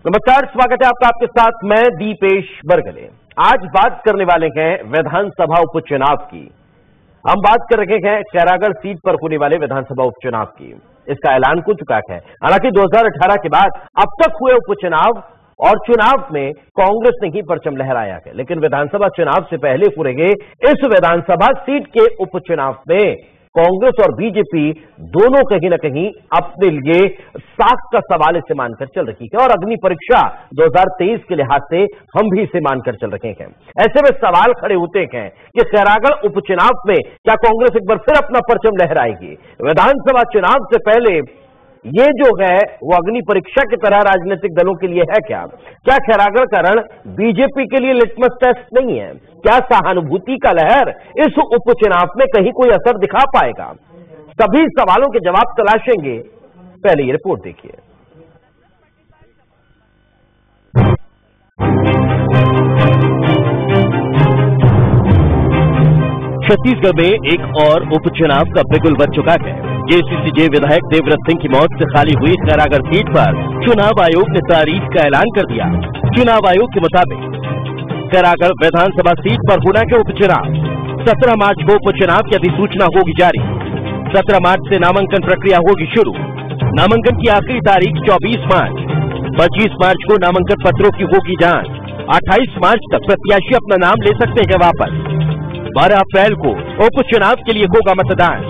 नमस्कार, स्वागत है आपका। आपके साथ मैं दीपेश बरगले। आज बात करने वाले हैं विधानसभा उपचुनाव की। हम बात कर रहे हैं खैरागढ़ सीट पर होने वाले विधानसभा उपचुनाव की। इसका ऐलान हो चुका है। हालांकि 2018 के बाद अब तक हुए उपचुनाव और चुनाव में कांग्रेस ने ही परचम लहराया है, लेकिन विधानसभा चुनाव से पहले हो रहे इस विधानसभा सीट के उपचुनाव में कांग्रेस और बीजेपी दोनों कहीं ना कहीं अपने लिए साख का सवाल इसे मानकर चल रही है और अग्नि परीक्षा 2023 के लिहाज से हम भी इसे मानकर चल रहे हैं। ऐसे में सवाल खड़े होते हैं कि खैरागढ़ उपचुनाव में क्या कांग्रेस एक बार फिर अपना परचम लहराएगी? विधानसभा चुनाव से पहले ये जो है वो अग्नि परीक्षा की तरह राजनीतिक दलों के लिए है क्या? क्या खैरागढ़ का रण बीजेपी के लिए लिटमस टेस्ट नहीं है? क्या सहानुभूति का लहर इस उपचुनाव में कहीं कोई असर दिखा पाएगा? सभी सवालों के जवाब तलाशेंगे। पहले ये रिपोर्ट देखिए। छत्तीसगढ़ में एक और उपचुनाव का बिगुल बज चुका है। जेसीसीजे विधायक देवव्रत सिंह की मौत से खाली हुई खैरागढ़ सीट पर चुनाव आयोग ने तारीख का ऐलान कर दिया। चुनाव आयोग के मुताबिक खैरागढ़ विधानसभा सीट पर होना के उपचुनाव 17 मार्च को उपचुनाव की अधिसूचना होगी जारी। 17 मार्च से नामांकन प्रक्रिया होगी शुरू। नामांकन की आखिरी तारीख 24 मार्च। 25 मार्च को नामांकन पत्रों की होगी जांच। 28 मार्च तक प्रत्याशी अपना नाम ले सकते हैं वापस। 12 अप्रैल को उपचुनाव के लिए होगा मतदान।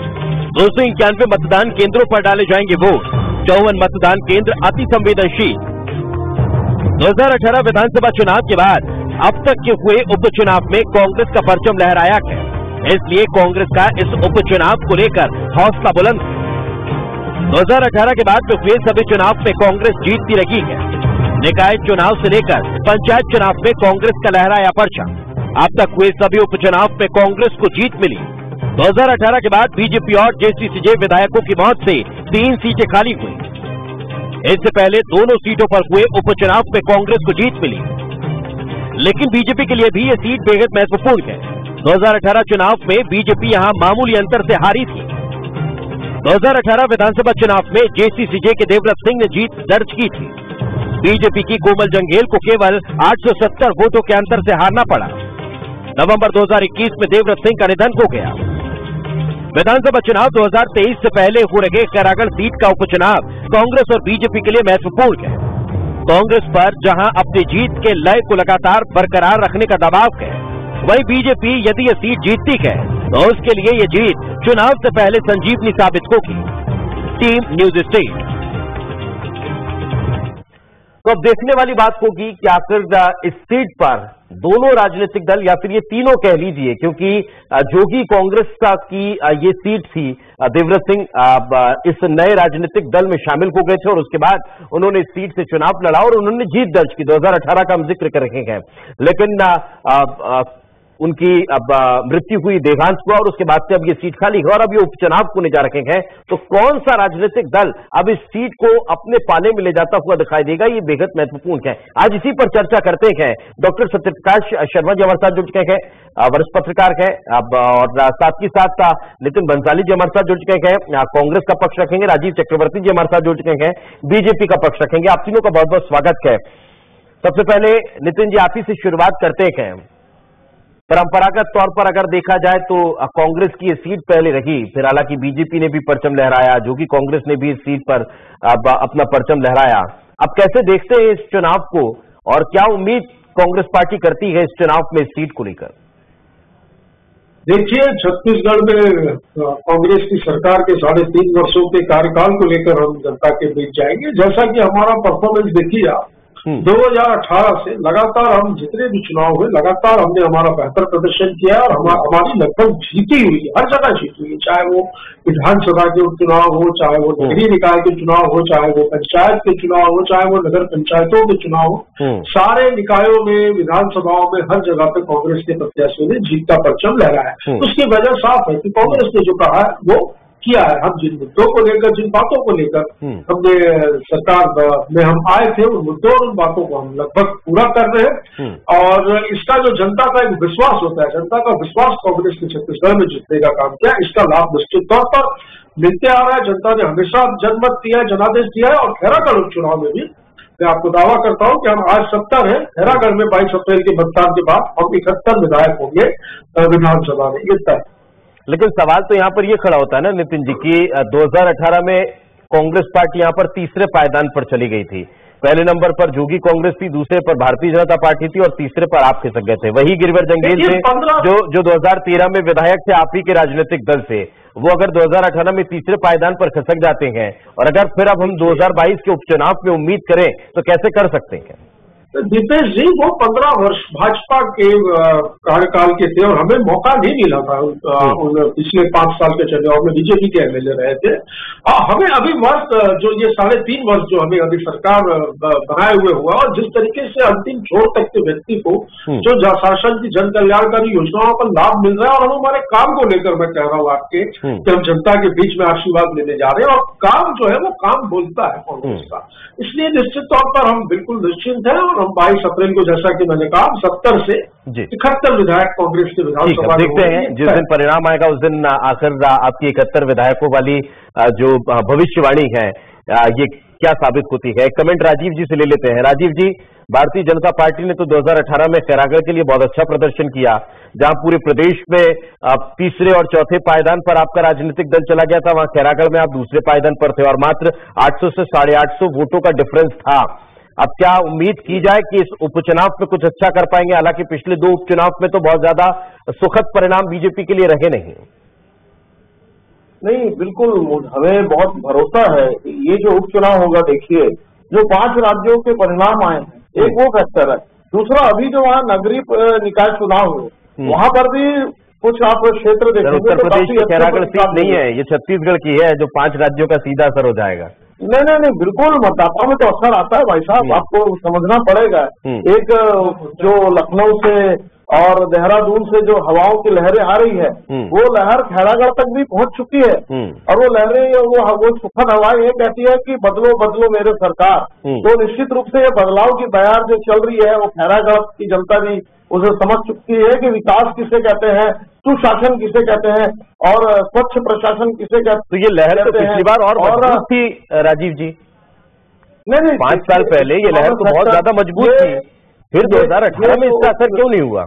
291 मतदान केंद्रों पर डाले जाएंगे वोट। 54 मतदान केंद्र अति संवेदनशील। 2018 विधानसभा चुनाव के बाद अब तक के हुए उपचुनाव में कांग्रेस का परचम लहराया है, इसलिए कांग्रेस का इस उपचुनाव को लेकर हौसला बुलंद है। 2018 के बाद जो हुए सभी चुनाव में कांग्रेस जीतती रही है। निकाय चुनाव से लेकर पंचायत चुनाव में कांग्रेस का लहराया परचम। अब तक हुए सभी उपचुनाव में कांग्रेस को जीत मिली। 2018 के बाद बीजेपी और जेसीसीजे विधायकों की मौत से 3 सीटें खाली हुई। इससे पहले दोनों सीटों पर हुए उपचुनाव में कांग्रेस को जीत मिली, लेकिन बीजेपी के लिए भी ये सीट बेहद महत्वपूर्ण है। 2018 चुनाव में बीजेपी यहां मामूली अंतर से हारी थी। 2018 विधानसभा चुनाव में जेसीसीजे के देवव्रत सिंह ने जीत दर्ज की थी। बीजेपी की कोमल जंघेल को केवल 870 वोटों के अंतर से हारना पड़ा। नवंबर 2021 में देवव्रत सिंह का निधन हो गया। विधानसभा चुनाव 2023 से पहले हो रहे खैरागढ़ सीट का उपचुनाव कांग्रेस और बीजेपी के लिए महत्वपूर्ण है। कांग्रेस पर जहां अपनी जीत के लय को लगातार बरकरार रखने का दबाव है, वहीं बीजेपी यदि ये सीट जीतती है तो उसके लिए ये जीत चुनाव से पहले संजीवनी साबित होगी। Team news state. तो अब देखने वाली बात होगी कि आखिर इस सीट पर दोनों राजनीतिक दल या फिर ये तीनों कह लीजिए, क्योंकि जो कि कांग्रेस की ये सीट थी, देवव्रत सिंह इस नए राजनीतिक दल में शामिल हो गए थे और उसके बाद उन्होंने इस सीट से चुनाव लड़ा और उन्होंने जीत दर्ज की। 2018 का हम जिक्र कर रहे हैं, लेकिन उनकी अब मृत्यु हुई, देहांत हुआ और उसके बाद से अब ये सीट खाली है और अब ये उपचुनाव होने जा रहे हैं। तो कौन सा राजनीतिक दल अब इस सीट को अपने पाले में ले जाता हुआ दिखाई देगा, ये बेहद महत्वपूर्ण है। आज इसी पर चर्चा करते हैं। डॉक्टर सत्यप्रकाश शर्मा जी हमारे साथ जुड़ चुके हैं, वरिष्ठ पत्रकार है, अब और साथ ही साथ नितिन बंसाली जी हमारे साथ जुड़ चुके हैं, कांग्रेस का पक्ष रखेंगे। राजीव चक्रवर्ती जी हमारे साथ जुड़ चुके हैं, बीजेपी का पक्ष रखेंगे। आप तीनों का बहुत बहुत स्वागत है। सबसे पहले नितिन जी, आप ही से शुरुआत करते हैं। परंपरागत तौर पर अगर देखा जाए तो कांग्रेस की ये सीट पहले रही, फिर हालांकि बीजेपी ने भी परचम लहराया, जो कि कांग्रेस ने भी इस सीट पर अपना परचम लहराया। अब कैसे देखते हैं इस चुनाव को और क्या उम्मीद कांग्रेस पार्टी करती है इस चुनाव में इस सीट को लेकर? देखिए, छत्तीसगढ़ में कांग्रेस की सरकार के 3.5 वर्षों के कार्यकाल को लेकर हम जनता के बीच जाएंगे। जैसा कि हमारा परफॉर्मेंस देखिए आप, 2018 से लगातार हम जितने भी चुनाव हुए लगातार हमने हमारा बेहतर प्रदर्शन किया और हमारी लगभग जीती हुई है, हर जगह जीती हुई है। चाहे वो विधानसभा के चुनाव हो, चाहे वो नगरीय निकाय के चुनाव हो, चाहे वो पंचायत के चुनाव हो, चाहे वो नगर पंचायतों के चुनाव हो, सारे निकायों में, विधानसभाओं में, हर जगह पे कांग्रेस के प्रत्याशियों ने जीत का परचम लहराया है। उसकी वजह साफ है कि कांग्रेस ने जो कहा है वो किया है। हम जिन मुद्दों को लेकर, जिन बातों को लेकर हमने सरकार में हम आए थे, उन मुद्दों और उन बातों को हम लगभग पूरा कर रहे हैं। और इसका जो जनता का एक विश्वास होता है, जनता का विश्वास कांग्रेस ने छत्तीसगढ़ में जीतने का काम किया, इसका लाभ निश्चित तौर पर मिलते आ रहा है। जनता ने हमेशा जनमत दिया है, जनादेश दिया है और खैरागढ़ उपचुनाव में भी मैं आपको दावा करता हूं कि हम आज 70 है, खैरागढ़ में 22 अप्रैल के मतदान के बाद हम 71 विधायक होंगे विधानसभा में, ये तय। लेकिन सवाल तो यहाँ पर ये खड़ा होता है ना नितिन जी की 2018 में कांग्रेस पार्टी यहाँ पर तीसरे पायदान पर चली गई थी। पहले नंबर पर जोगी कांग्रेस थी, दूसरे पर भारतीय जनता पार्टी थी और तीसरे पर आप खिसक गए थे। वही गिरिवर जंगेल थे जो 2013 में विधायक थे आप ही के राजनीतिक दल से, वो अगर 2018 में तीसरे पायदान पर खिसक जाते हैं और अगर फिर अब हम 2022 के उपचुनाव में उम्मीद करें तो कैसे कर सकते हैं? दीपेश जी, वो 15 वर्ष भाजपा के कार्यकाल के थे और हमें मौका नहीं मिला था उन पिछले 5 साल के चुनाव में बीजेपी के एमएलए रहे थे। हमें अभी वर्ष जो ये 3.5 वर्ष जो हमें अभी सरकार बनाए हुए हुआ और जिस तरीके से अंतिम छोर तक के व्यक्ति को जो शासन की जन कल्याणकारी योजनाओं का लाभ मिल रहा है, और हम हमारे काम को लेकर मैं कह रहा हूँ आपके कि हम जनता के बीच में आशीर्वाद लेने जा रहे हैं और काम जो है वो काम बोलता है कांग्रेस का, इसलिए निश्चित तौर पर हम बिल्कुल निश्चिंत हैं। और हम 22 अप्रैल को, जैसा कि मैंने कहा, 70 से 71 विधायक कांग्रेस के विधानसभा में देखते हैं। जिस दिन परिणाम आएगा उस दिन आखिर आपकी 71 विधायकों वाली जो भविष्यवाणी है ये क्या साबित होती है। कमेंट राजीव जी से ले लेते हैं। राजीव जी, भारतीय जनता पार्टी ने तो 2018 में खैरागढ़ के लिए बहुत अच्छा प्रदर्शन किया, जहां पूरे प्रदेश में तीसरे और चौथे पायदान पर आपका राजनीतिक दल चला गया था, वहां खैरागढ़ में आप दूसरे पायदान पर थे और मात्र 800 से 850 वोटों का डिफरेंस था। अब क्या उम्मीद की जाए कि इस उपचुनाव में कुछ अच्छा कर पाएंगे? हालांकि पिछले 2 उपचुनाव में तो बहुत ज्यादा सुखद परिणाम बीजेपी के लिए रहे नहीं। नहीं, बिल्कुल हमें बहुत भरोसा है ये जो उपचुनाव होगा। देखिए, जो 5 राज्यों के परिणाम आए हैं, एक वो फैक्टर है। दूसरा, अभी जो वहाँ नगरीय निकाय चुनाव हुए, वहां पर भी कुछ आप क्षेत्र देखेंगे उत्तर प्रदेश की खैरागढ़ सीट नहीं है, ये छत्तीसगढ़ की है, जो 5 राज्यों का सीधा असर हो जाएगा। नहीं, बिल्कुल मतदाताओं में तो असर आता है भाई साहब, आपको समझना पड़ेगा। एक जो लखनऊ से और देहरादून से जो हवाओं की लहरें आ रही है, वो लहर खैरागढ़ तक भी पहुंच चुकी है और वो लहरें वो सुखद हवाएं ये कहती है कि बदलो बदलो मेरे सरकार। तो निश्चित रूप से ये बदलाव की बयार जो चल रही है वो खैरागढ़ की जनता भी उसे समझ चुकी है कि विकास किसे कहते हैं, सुशासन किसे कहते हैं और स्वच्छ प्रशासन किसे कहते हैं। तो ये लहर तो पिछली बार और मजबूत थी राजीव जी। नहीं, 5 साल पहले ये लहर तो बहुत ज्यादा मजबूत थी, फिर 2018 में इसका असर क्यों नहीं हुआ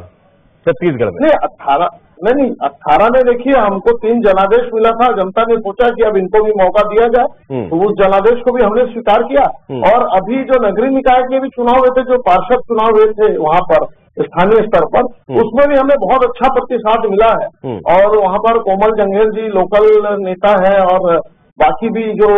छत्तीसगढ़ में? 18 में देखिए हमको 3 जनादेश मिला था, जनता ने सोचा कि अब इनको भी मौका दिया जाए, तो उस जनादेश को भी हमने स्वीकार किया। और अभी जो नगरीय निकाय के भी चुनाव हुए थे, जो पार्षद चुनाव हुए थे वहां पर स्थानीय स्तर पर, उसमें भी हमें बहुत अच्छा प्रतिसाद मिला है। और वहां पर कोमल जंगेल जी लोकल नेता है और बाकी भी जो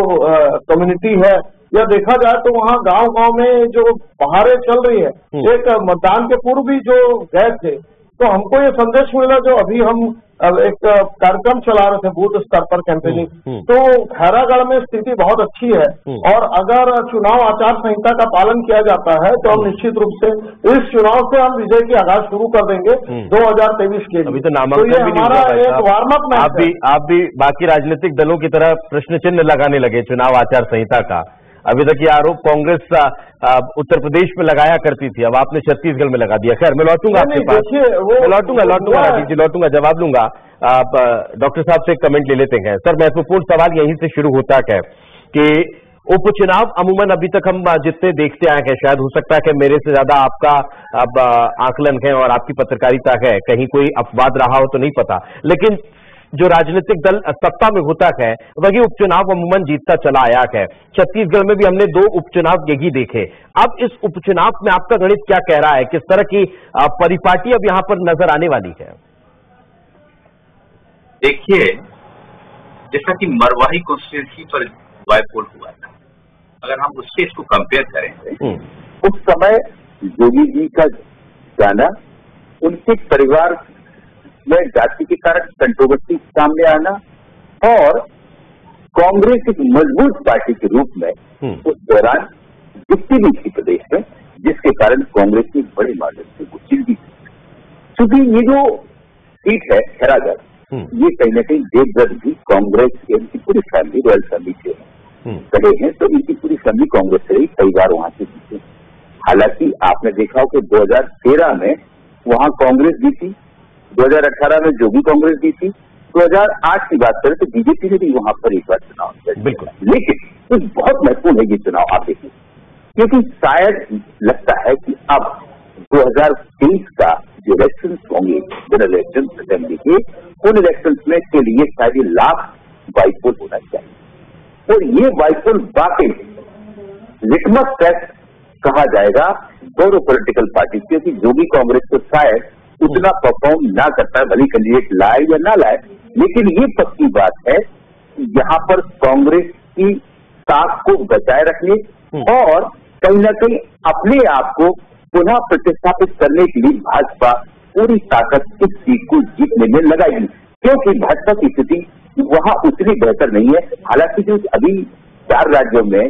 कम्युनिटी है, या देखा जाए तो वहाँ गांव-गांव में जो बहारें चल रही है, एक मतदान के पूर्व भी जो गए थे, तो हमको ये संदेश मिला, जो अभी हम एक कार्यक्रम चला रहे थे बूथ स्तर पर कैंपेनिंग, तो खैरागढ़ में स्थिति बहुत अच्छी है। और अगर चुनाव आचार संहिता का पालन किया जाता है तो हम निश्चित रूप से इस चुनाव से हम विजय की आगाज शुरू कर देंगे 2023 के लिए। अभी तो नामांकन भी नहीं हुआ है, एक वार्म अप आप भी बाकी राजनीतिक दलों की तरह प्रश्न चिन्ह लगाने लगे चुनाव आचार संहिता का। अभी तक ये आरोप कांग्रेस उत्तर प्रदेश में लगाया करती थी, अब आपने छत्तीसगढ़ में लगा दिया। खैर, मैं लौटूंगा आपके पास, लौटूंगा राजीव जी, लौटूंगा, जवाब लूंगा। आप डॉक्टर साहब से एक कमेंट ले लेते हैं। सर, महत्वपूर्ण सवाल यहीं से शुरू होता है कि उपचुनाव अमूमन अभी तक हम जितने देखते आए हैं, शायद हो सकता है कि मेरे से ज्यादा आपका अब आकलन है और आपकी पत्रकारिता है, कहीं कोई अपवाद रहा हो तो नहीं पता, लेकिन जो राजनीतिक दल सत्ता में होता है वही उपचुनाव अमूमन जीतता चला आया है। छत्तीसगढ़ में भी हमने 2 उपचुनाव यही देखे। अब इस उपचुनाव में आपका गणित क्या कह रहा है? किस तरह की परिपाटी अब यहां पर नजर आने वाली है? देखिए, जैसा कि मरवाही कॉन्स्टिट्यूंसी पर बायपोल हुआ था, अगर हम उससे इसको कंपेयर करेंगे, उस समय योगी जी का जाना, उनके परिवार में जाति के कारण कंट्रोवर्सी सामने आना और कांग्रेस एक मजबूत पार्टी के रूप में उस दौरान दिखती भी थी प्रदेश में, जिसके कारण कांग्रेस की बड़ी मार्जिन से वो जीत गई। क्योंकि ये जो सीट है खैरागढ़, ये कहीं ना कहीं देवव्रत भी कांग्रेस की इनकी पूरी फैमिली रॉयल फैमिली से कहे हैं, तो इनकी पूरी फैमिली कांग्रेस से ही कई बार वहां से जीते। हालांकि आपने देखा हो कि 2013 में वहां कांग्रेस जीती, 2018 में जोगी कांग्रेस जीती, 2008 की बात करें तो बीजेपी ने भी वहां पर एक बार चुनाव किया। बिल्कुल, लेकिन तो बहुत महत्वपूर्ण है ये चुनाव। आप देखिए, क्योंकि शायद लगता है कि अब 2023 का जो इलेक्शन होंगे, जनरल इलेक्शन असेंबली के, उन इलेक्शन में के लिए शायद ये लास्ट बाइपोल होना चाहिए। और ये बाइपोल वाकई लिटमस टेस्ट कहा जाएगा दोनों पॉलिटिकल पार्टी, क्योंकि जोगी कांग्रेस को शायद उतना परफॉर्म ना करता है, भले कैंडिडेट लाए या ना लाए, लेकिन ये पक्की बात है यहाँ पर कांग्रेस की साख को बचाए रखने और कहीं ना कहीं अपने आप को पुनः प्रतिस्थापित करने के लिए भाजपा पूरी ताकत इस सीट को जीतने में लगाएगी, क्योंकि भाजपा की स्थिति वहां उतनी बेहतर नहीं है। हालांकि जो अभी 4 राज्यों में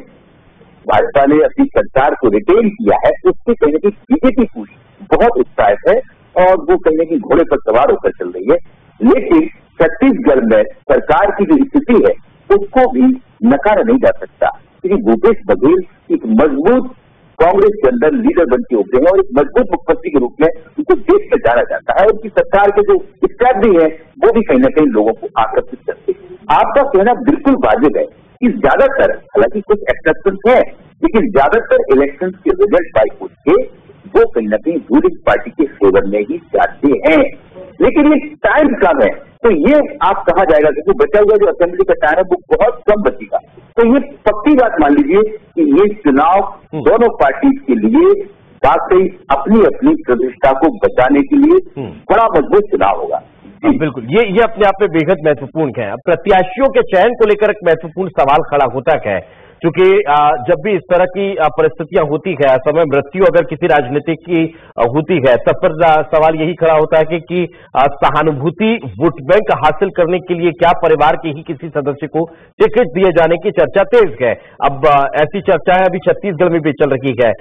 भाजपा ने अपनी सरकार को रिटेन किया है, उससे कहीं ना कहीं बीजेपी पूरी बहुत उत्साहित है और वो कहीं ना कहीं घोड़े पर सवार होकर चल रही है। लेकिन छत्तीसगढ़ में सरकार की जो स्थिति है उसको भी नकारा नहीं जा सकता, क्योंकि भूपेश बघेल एक मजबूत कांग्रेस के अंदर लीडर बन के उभरे हैं और एक मजबूत मुख्यमंत्री के रूप में उनको देश में जाना जाता है। उनकी सरकार के जो स्टेप भी है वो भी कहीं ना कहीं लोगों को आकर्षित करते हैं। आपका कहना बिल्कुल वाजिब है कि ज्यादातर, हालांकि कुछ एक्सेप्शन है, लेकिन ज्यादातर इलेक्शन के रिजल्ट बाइपोल के वो कहीं ना कहीं रूलिंग पार्टी के फेवर में ही जाते हैं। लेकिन ये टाइम कम है, तो ये आप कहा जाएगा क्योंकि बचा हुआ जो असेंबली का टाइम है वो बहुत कम बचेगा। तो ये पक्की बात मान लीजिए कि ये चुनाव दोनों पार्टी के लिए वाकई अपनी अपनी प्रतिष्ठा को बचाने के लिए बड़ा मजबूत चुनाव होगा। बिल्कुल, ये अपने आप में बेहद महत्वपूर्ण है। प्रत्याशियों के चयन को लेकर एक महत्वपूर्ण सवाल खड़ा होता है, क्योंकि जब भी इस तरह की परिस्थितियां होती है, समय मृत्यु अगर किसी राजनीतिक की होती है, तब पर सवाल यही खड़ा होता है कि सहानुभूति वोट बैंक हासिल करने के लिए क्या परिवार के ही किसी सदस्य को टिकट दिए जाने की चर्चा तेज है। अब ऐसी चर्चाएं अभी छत्तीसगढ़ में भी चल रही है।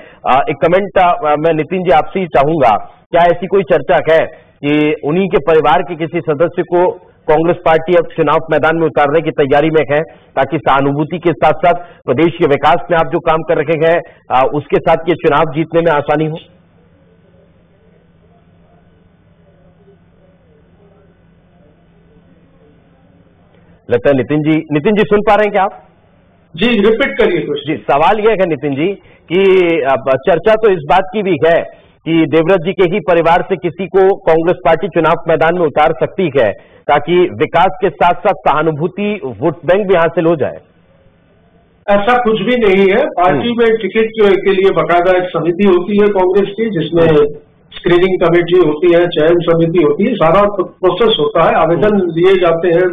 एक कमेंट मैं नितिन जी आपसे ही चाहूंगा, क्या ऐसी कोई चर्चा है कि उन्हीं के परिवार के किसी सदस्य को कांग्रेस पार्टी अब चुनाव मैदान में उतारने की तैयारी में है, ताकि सहानुभूति के साथ साथ प्रदेश के विकास में आप जो काम कर रहे हैं उसके साथ ये चुनाव जीतने में आसानी हो? लगता है नितिन जी सुन पा रहे हैं क्या आप? जी रिपीट करिए कुछ। जी, सवाल यह है नितिन जी कि चर्चा तो इस बात की भी है कि देवव्रत जी के ही परिवार से किसी को कांग्रेस पार्टी चुनाव मैदान में उतार सकती है, ताकि विकास के साथ साथ सहानुभूति वोट बैंक भी हासिल हो जाए। ऐसा कुछ भी नहीं है। पार्टी में टिकट के लिए बाकायदा एक समिति होती है कांग्रेस की, जिसमें स्क्रीनिंग कमेटी होती है, चयन समिति होती है, सारा प्रोसेस होता है, आवेदन लिए जाते हैं,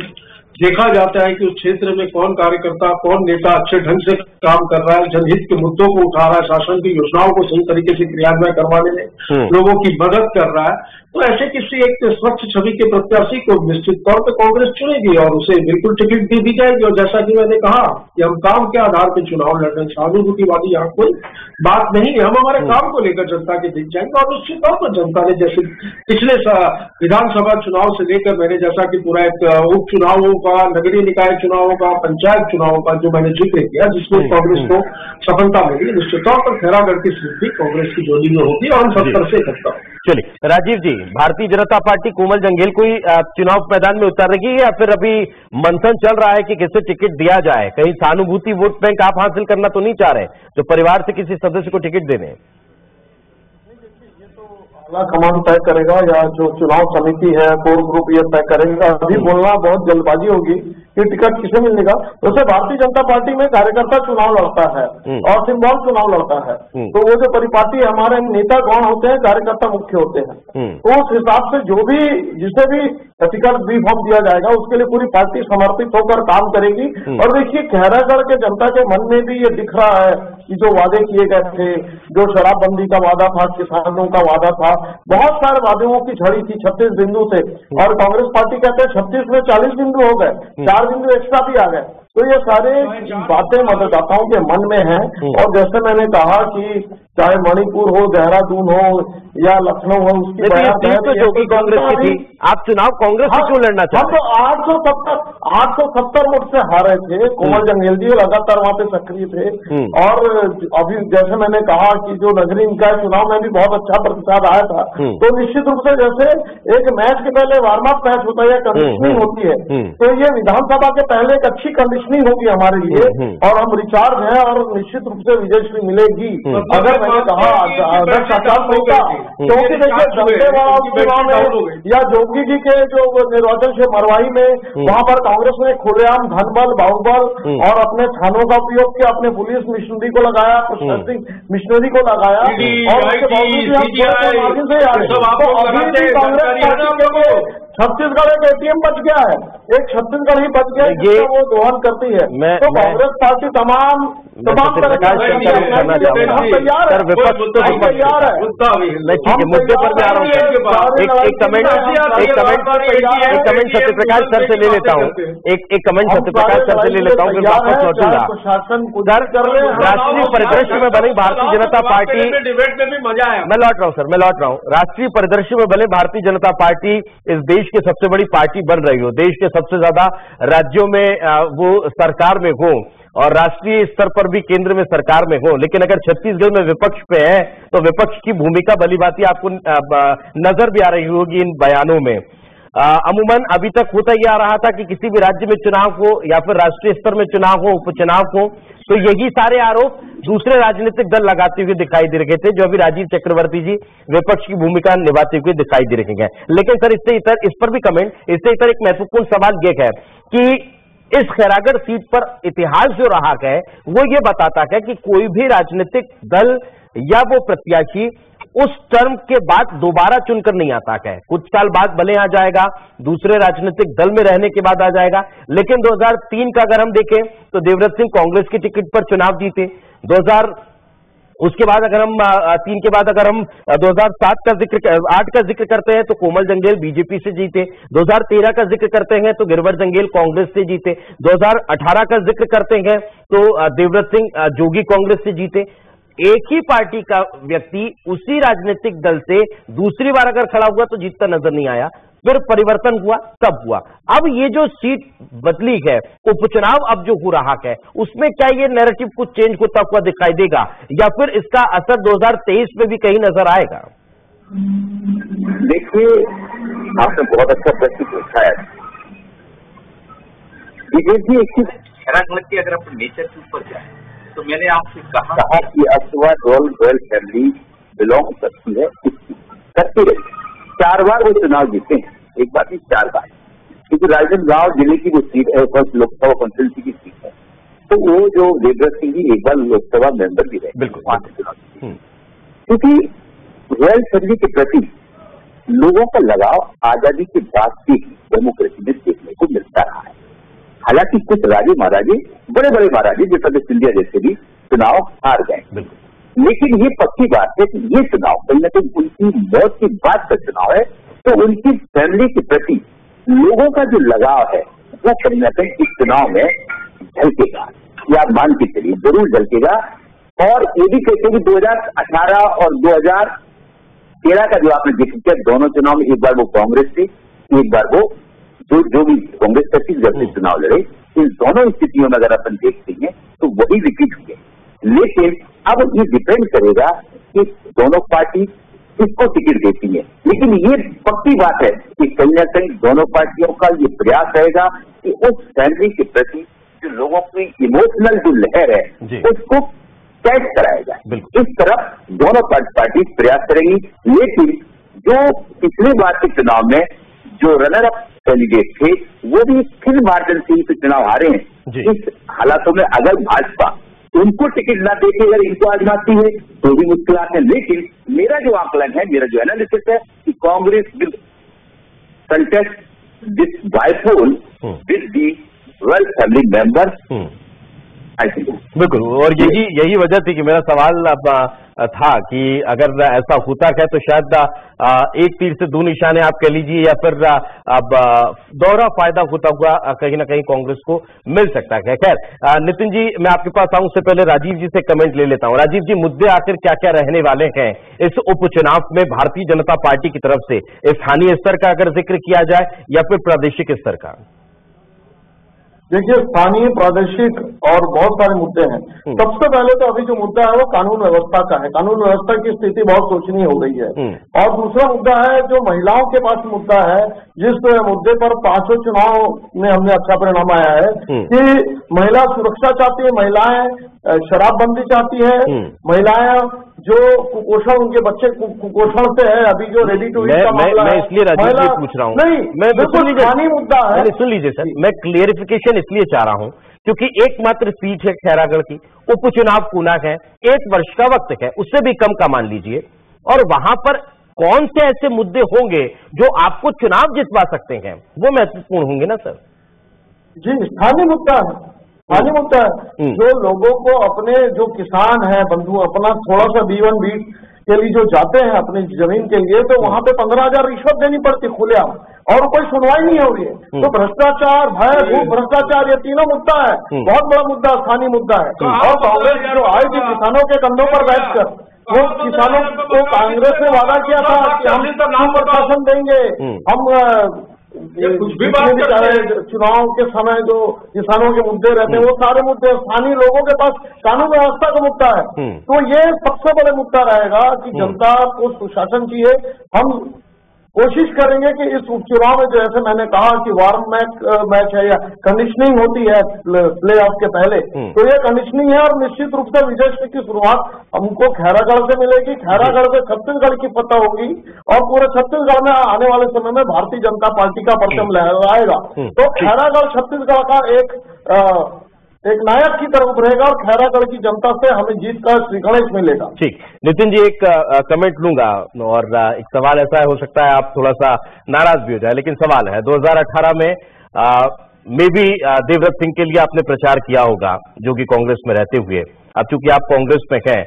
देखा जाता है कि उस क्षेत्र में कौन कार्यकर्ता, कौन नेता अच्छे ढंग से काम कर रहा है, जनहित के मुद्दों को उठा रहा है, शासन की योजनाओं को सही तरीके से क्रियान्वयन करवाने में लोगों की मदद कर रहा है। तो ऐसे किसी एक स्वच्छ छवि के प्रत्याशी को निश्चित तौर पर कांग्रेस चुनेगी और उसे बिल्कुल टिकट दी जाएगी। और जैसा कि मैंने कहा कि हम काम के आधार पर चुनाव लड़ रहे हैं, सहानुभूतिवादी यहाँ कोई बात नहीं है। हम हमारे काम को लेकर जनता के बीच जाएंगे और निश्चित तौर पर जनता ने जैसे पिछले विधानसभा चुनाव से लेकर मैंने जैसा कि पूरा एक उपचुनावों का, नगरीय निकाय चुनावों का, पंचायत चुनावों का जो मैंने जिक्र किया, जिसमें कांग्रेस को सफलता मिली, निश्चित तौर पर खैरागढ़ की सीट भी कांग्रेस की जोड़ी में होगी और हम 70 से 71। चलिए राजीव जी, भारतीय जनता पार्टी कोमल जंगेल को ही चुनाव मैदान में उतारेगी या फिर अभी मंथन चल रहा है कि किसे टिकट दिया जाए? कहीं सहानुभूति वोट बैंक आप हासिल करना तो नहीं चाह रहे जो परिवार से किसी सदस्य को टिकट देने? कमान तय करेगा या जो चुनाव समिति है, कोर ग्रुप ये तय करेगा। अभी बोलना बहुत जल्दबाजी होगी कि टिकट किसे मिलेगा। वैसे भारतीय जनता पार्टी में कार्यकर्ता चुनाव लड़ता है और सिंबल चुनाव लड़ता है, तो वो जो परिपाटी हमारे नेता कौन होते हैं, कार्यकर्ता मुख्य होते हैं। तो उस हिसाब से जो भी जिसे भी टिकट बी फॉर्म दिया जाएगा उसके लिए पूरी पार्टी समर्पित होकर काम करेगी। और देखिए खैरागढ़ के जनता के मन में भी ये दिख रहा है कि जो वादे किए गए थे, जो शराबबंदी का वादा था, किसानों का वादा था, बहुत सारे वादों की झड़ी थी 36 बिंदु से, और कांग्रेस पार्टी कहते हैं 36 में 40 बिंदु हो गए, 4 बिंदु एक्स्ट्रा भी आ गए। तो ये सारे बातें मतदाताओं के मन में हैं। और जैसे मैंने कहा कि चाहे मणिपुर हो, देहरादून हो या लखनऊ हो, उसकी तो जोगी कांग्रेस की थी, आप चुनाव कांग्रेस से क्यों लड़ना चाहते हैं? तो 870 वोट से हारे थे। कोमल जंगेल जी लगातार वहां पे सक्रिय थे। और अभी जैसे मैंने कहा कि जो नगरीय निकाय चुनाव में भी बहुत अच्छा प्रतिसाद आया था, तो निश्चित रूप से जैसे एक मैच के पहले वार्म अप मैच होता है या कंडीशनिंग होती है, तो ये विधानसभा के पहले एक अच्छी कंडीशन कंडीशनिंग होगी हमारे लिए और हम रिचार्ज हैं और निश्चित रूप से विजयश्री मिलेगी। अगर मैंने कहा अध्यक्ष आचार संहिता, क्योंकि देखिए दंतेवाड़ा उपचुनाव में या जोगी जी के जो निर्वाचन क्षेत्र मरवाही में वहां पर कांग्रेस ने खुलेआम धनबल बाहुबल और अपने थानों का उपयोग किया, अपने पुलिस मिशनरी को लगाया, प्रशासनिक मिशनरी को लगाया और उसके बावजूद हम से आ रहे हैं। तो अभी भी कांग्रेस पार्टी के छत्तीसगढ़ एक एटीएम बच गया है, एक छत्तीसगढ़ ही बच गया है ये वो दोहन करती है। तो कांग्रेस पार्टी तमाम तैयार है। मुद्दे पर भी आ रहा हूँ, एक कमेंट सत्यप्रकाश सर से ले लेता हूँ, एक कमेंट सत्यप्रकाश सर से ले लेता हूँ, फिर वापस लौटूंगा। राष्ट्रीय परिदृश्य में बनी भारतीय जनता पार्टी, डिबेट में भी मजा आया। मैं लौट रहा हूँ सर, मैं लौट रहा हूँ। राष्ट्रीय परिदृश्य में बने भारतीय जनता पार्टी इस देश की सबसे बड़ी पार्टी बन रही हो, देश के सबसे ज्यादा राज्यों में वो सरकार में हो और राष्ट्रीय स्तर पर भी केंद्र में सरकार में हो, लेकिन अगर छत्तीसगढ़ में विपक्ष पे है तो विपक्ष की भूमिका भलीभांति आपको नजर भी आ रही होगी इन बयानों में। अमूमन अभी तक होता ही आ रहा था कि किसी भी राज्य में चुनाव हो या फिर राष्ट्रीय स्तर में चुनाव हो, उपचुनाव हो, तो यही सारे आरोप दूसरे राजनीतिक दल लगाते हुए दिखाई दे रहे थे, जो अभी राजीव चक्रवर्ती जी विपक्ष की भूमिका निभाते हुए दिखाई दे रहे हैं। लेकिन सर इस पर भी कमेंट, इससे इतर एक महत्वपूर्ण सवाल यह है कि इस खैरागढ़ सीट पर इतिहास जो रहा है वो ये बताता है कि कोई भी राजनीतिक दल या वो प्रत्याशी उस टर्म के बाद दोबारा चुनकर नहीं आता है। कुछ साल बाद भले आ जाएगा, दूसरे राजनीतिक दल में रहने के बाद आ जाएगा, लेकिन 2003 का अगर हम देखें तो देवव्रत सिंह कांग्रेस की टिकट पर चुनाव जीते। उसके बाद अगर हम 3 के बाद अगर हम 2007 का जिक्र 8 का जिक्र करते हैं तो कोमल जंगेल बीजेपी से जीते। 2013 का जिक्र करते हैं तो गिरवर जंगेल कांग्रेस से जीते। 2018 का जिक्र करते हैं तो देवव्रत सिंह जोगी कांग्रेस से जीते। एक ही पार्टी का व्यक्ति उसी राजनीतिक दल से दूसरी बार अगर खड़ा हुआ तो जीतता नजर नहीं आया, फिर परिवर्तन हुआ तब हुआ। अब ये जो सीट बदली है, उपचुनाव अब जो हो रहा है, उसमें क्या ये नैरेटिव कुछ चेंज होता हुआ दिखाई देगा या फिर इसका असर 2023 में भी कहीं नजर आएगा? देखिए, आपने बहुत अच्छा प्रश्न पूछा है। खैरागढ़ की अगर आप नेचर के ऊपर जाए तो मैंने आपसे कहा कि अथवा रॉयल फैमिली बिलोंग करती है, करती रही। 4 बार वो चुनाव जीते हैं, एक बार नहीं 4 बार, क्योंकि राजनांदगांव जिले की जो सीट है फर्स्ट लोकसभा कॉन्स्टिट्यूंसी की सीट है, तो वो जो देवव्रत सिंह जी एक बार लोकसभा मेंबर भी रहे, बिल्कुल 5 चुनाव जीते। क्योंकि रॉयल फैमिली के प्रति लोगों का लगाव आजादी के बाद से डेमोक्रेसी में देखने को मिलता रहा है। हालांकि कुछ राजे महाराजे, बड़े बड़े महाराजे जैसे सिंधिया जैसे भी चुनाव हार गए, लेकिन ये पक्की बात है कि ये चुनाव कहीं ना कहीं उनकी मौत के बाद का चुनाव है, तो उनकी फैमिली के प्रति लोगों का जो लगाव है वो कहीं ना कहीं इस चुनाव में झलकेगा, या मान के चलिए जरूर झलकेगा। और ये भी कहते हैं कि 2018 और 2013 का जो आपने जिक्र किया, दोनों चुनाव में एक बार वो कांग्रेस थी, एक बार वो जो भी कांग्रेस छत्तीसगढ़ से चुनाव लड़े, इन दोनों स्थितियों में अगर अपन देखते हैं तो वही रिपीट हुए। लेकिन अब ये डिपेंड करेगा कि दोनों पार्टी किसको टिकट देती है। लेकिन ये पक्की बात है कि कहीं ना कहीं दोनों पार्टियों का ये प्रयास रहेगा कि उस फैमिली के प्रति जो लोगों की इमोशनल जो लहर है उसको कैच कराया जाए। इस तरफ दोनों पार्टी प्रयास करेंगी। लेकिन जो पिछले बार के चुनाव में जो रनर अप कैंडिडेट थे वो भी फिर मार्जिन से ही चुनाव हारे हैं। इस हालातों में अगर भाजपा उनको टिकट ना देके अगर इनको आजमाती है तो भी मुश्किलात है। लेकिन मेरा जो आकलन है, मेरा जो एनालिसिस है कि Congress will contest this bipole with the royal family members. बिल्कुल, और यही वजह थी कि मेरा सवाल था कि अगर ऐसा होता है तो शायद एक तीर से 2 निशाने आप कह लीजिए, या फिर अब दोहरा फायदा होता हुआ कहीं ना कहीं कांग्रेस को मिल सकता है। खैर नितिन जी, मैं आपके पास आऊं उससे पहले राजीव जी से कमेंट ले लेता हूं। राजीव जी, मुद्दे आखिर क्या क्या रहने वाले हैं इस उपचुनाव में भारतीय जनता पार्टी की तरफ से, स्थानीय स्तर का अगर जिक्र किया जाए या फिर प्रादेशिक स्तर का? देखिए, स्थानीय, प्रादेशिक और बहुत सारे मुद्दे हैं। सबसे पहले तो अभी जो मुद्दा है वो कानून व्यवस्था का है। कानून व्यवस्था की स्थिति बहुत सोचनीय हो गई है। और दूसरा मुद्दा है जो महिलाओं के पास मुद्दा है, जिस मुद्दे पर 5 चुनाव में हमने अच्छा परिणाम आया है कि महिला सुरक्षा चाहती है, महिलाएं शराबबंदी चाहती है, महिलाएं जो कुपोषण, उनके बच्चे कुपोषण से है, अभी जो रेडी टू ईट का मामला है, मैं इसलिए राजीव जी पूछ रहा हूँ। नहीं, मैं बिल्कुल स्थानीय मुद्दा है। सुन लीजिए सर, मैं क्लियरिफिकेशन इसलिए चाह रहा हूँ क्योंकि एकमात्र सीट है खैरागढ़ की, उपचुनाव पूर्णांक है, 1 वर्ष का वक्त है, उससे भी कम का मान लीजिए, और वहां पर कौन से ऐसे मुद्दे होंगे जो आपको चुनाव जितवा सकते हैं, वो महत्वपूर्ण होंगे ना सर? जी, स्थानीय मुद्दा है, स्थानीय मुद्दा है। जो लोगों को अपने, जो किसान है बंधु, अपना थोड़ा सा B1 B के लिए जो जाते हैं अपनी जमीन के लिए, तो वहां पे 15,000 रिश्वत देनी पड़ती खुलेआम, और कोई सुनवाई नहीं हो रही है। तो भ्रष्टाचार, भय, भूख, भ्रष्टाचार, ये तीनों मुद्दा है, बहुत बड़ा मुद्दा, स्थानीय मुद्दा है। और कांग्रेस जो आई थी किसानों के कंधों पर बैठकर, वो किसानों को कांग्रेस ने वादा किया था कि हम नाम प्रशासन देंगे, हम कुछ भी बात चाहे चुनाव के समय जो किसानों के मुद्दे रहते हैं वो सारे मुद्दे, स्थानीय लोगों के पास कानून व्यवस्था का मुद्दा है। तो ये सबसे बड़ा मुद्दा रहेगा कि जनता को सुशासन चाहिए। हम कोशिश करेंगे कि इस उपचुनाव में, जैसे मैंने कहा कि वार्म मैच है या कंडीशनिंग होती है प्ले ऑफ के पहले, तो ये कंडीशनिंग है, और निश्चित रूप से विजय की शुरुआत हमको खैरागढ़ से मिलेगी। खैरागढ़ से छत्तीसगढ़ की फतह होगी, और पूरे छत्तीसगढ़ में आने वाले समय में भारतीय जनता पार्टी का परचम लहराएगा। तो खैरागढ़ छत्तीसगढ़ का एक नायक की तरफ उभरेगा, और खैरागढ़ की जनता से हमें जीत का श्रीगणेश मिलेगा। ठीक, नितिन जी एक कमेंट लूंगा, और एक सवाल ऐसा हो सकता है आप थोड़ा सा नाराज भी हो जाए, लेकिन सवाल है 2018 में मे बी देवव्रत सिंह के लिए आपने प्रचार किया होगा जो कि कांग्रेस में रहते हुए। अब चूंकि आप कांग्रेस में हैं,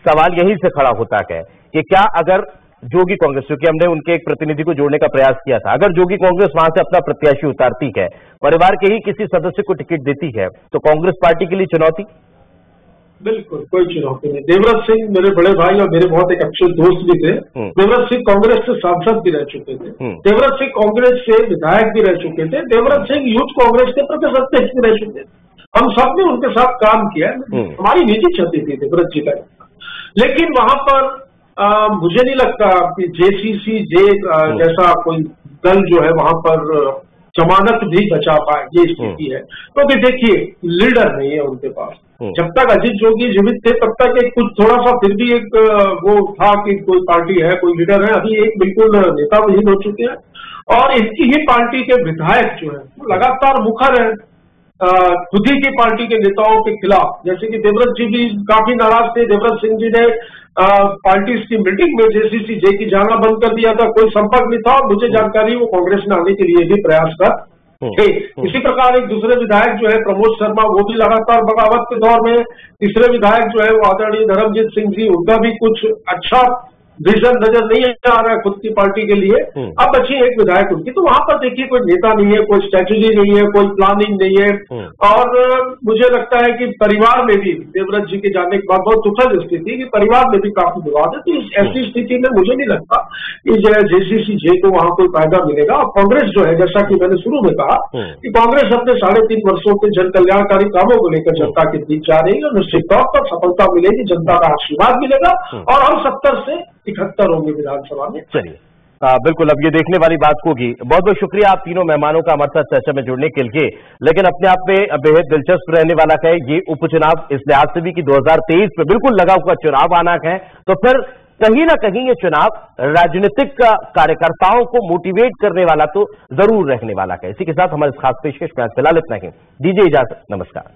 सवाल यही से खड़ा होता है कि क्या अगर जोगी कांग्रेस, क्योंकि हमने उनके एक प्रतिनिधि को जोड़ने का प्रयास किया था, अगर जोगी कांग्रेस वहां से अपना प्रत्याशी उतारती है, परिवार के ही किसी सदस्य को टिकट देती है, तो कांग्रेस पार्टी के लिए चुनौती? बिल्कुल कोई चुनौती नहीं। देवव्रत सिंह मेरे बड़े भाई और मेरे बहुत एक अच्छे दोस्त भी थे। देवव्रत सिंह कांग्रेस से सांसद भी रह चुके थे, देवव्रत सिंह कांग्रेस से विधायक भी रह चुके थे, देवव्रत सिंह यूथ कांग्रेस के प्रदेश अध्यक्ष भी रह चुके थे। हम सब ने उनके साथ काम किया, हमारी निजी क्षति थी देवव्रत जी का। लेकिन वहां पर मुझे नहीं लगता कि JCC-J जैसा कोई दल जो है वहां पर जमानत भी बचा पाए, ये स्थिति है। क्योंकि देखिए लीडर नहीं है उनके पास। जब तक अजीत जोगी जीवित थे तब तक एक कुछ थोड़ा सा फिर भी एक वो था कि कोई पार्टी है, कोई लीडर है। अभी एक बिल्कुल नेता विहीन हो चुके हैं, और इनकी ही पार्टी के विधायक जो है लगातार मुखर है खुद ही की पार्टी के नेताओं के खिलाफ। जैसे कि देवव्रत जी भी काफी नाराज थे, देवव्रत सिंह जी ने पार्टी की मीटिंग में JCC-J की जाना बंद कर दिया था, कोई संपर्क नहीं था, और मुझे जानकारी वो कांग्रेस में आने के लिए भी प्रयास कर थे। इसी प्रकार एक दूसरे विधायक जो है प्रमोद शर्मा, वो भी लगातार बगावत के दौर में। तीसरे विधायक जो है वो आदरणीय धर्मजीत सिंह जी, उनका भी कुछ अच्छा विजन नजर नहीं आ रहा है खुद की पार्टी के लिए। अब बची एक विधायक उनकी, तो वहां पर देखिए कोई नेता नहीं है, कोई स्ट्रेटेजी नहीं है, कोई प्लानिंग नहीं है। और मुझे लगता है कि परिवार में भी देवव्रत जी के जाने के बाद बहुत दुखद स्थिति कि परिवार में भी काफी विवाद है। तो इस ऐसी स्थिति में मुझे नहीं लगता कि JCC-J को वहां कोई फायदा मिलेगा। और कांग्रेस जो है, जैसा कि मैंने शुरू में कहा कि कांग्रेस अपने 3.5 वर्षों के जन कल्याणकारी कामों को लेकर जनता के बीच जा रही है, और निश्चित तौर पर सफलता मिलेगी, जनता का आशीर्वाद मिलेगा, और हम 70 से 71 होंगे विधानसभा में। चलिए, बिल्कुल अब ये देखने वाली बात होगी। बहुत बहुत शुक्रिया आप तीनों मेहमानों का हमारे साथ चर्चा में जुड़ने के लिए। लेकिन अपने आप में बेहद दिलचस्प रहने वाला है ये उपचुनाव, इस लिहाज से भी कि 2023 में बिल्कुल लगा हुआ चुनाव आना है, तो फिर कहीं ना कहीं ये चुनाव राजनीतिक कार्यकर्ताओं को मोटिवेट करने वाला तो जरूर रहने वाला है। इसी के साथ हमारे खास पेशकश में फिलहाल इतना ही, दीजिए इजाजत, नमस्कार।